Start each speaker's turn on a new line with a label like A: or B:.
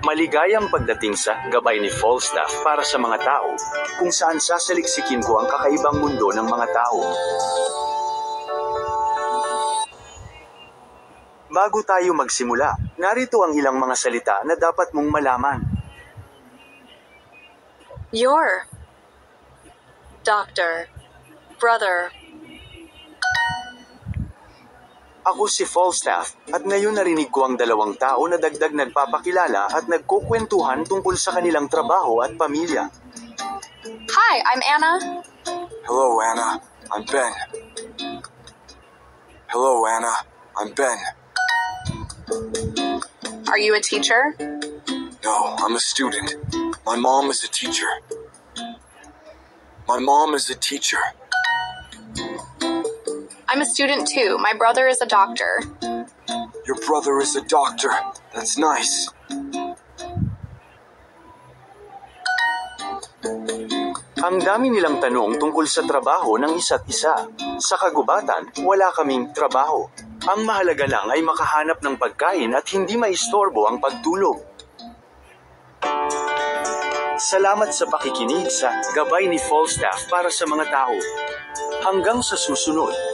A: Maligayang pagdating sa Gabay ni Falstaff para sa mga tao, kung saan sasaliksikin ko ang kakaibang mundo ng mga tao. Bago tayo magsimula, narito ang ilang mga salita na dapat mong malaman.
B: Your doctor, brother.
A: Ako si Falstaff, at ngayon narinig ko ang dalawang tao na dagdag nagpapakilala at nagkukwentuhan tungkol sa kanilang trabaho at pamilya.
B: Hi, I'm Anna.
C: Hello, Anna. I'm Ben. Hello, Anna. I'm Ben.
B: Are you a teacher?
C: No, I'm a student. My mom is a teacher. My mom is a teacher.
B: I'm a student too. My brother is a doctor.
C: Your brother is a doctor. That's nice.
A: Ang dami nilang tanong tungkol sa trabaho ng isa't isa. Sa kagubatan, wala kaming trabaho. Ang mahalaga lang ay makahanap ng pagkain at hindi maistorbo ang pagtulog. Salamat sa pakikinig sa Gabay ni Falstaff para sa mga tao. Hanggang sa susunod.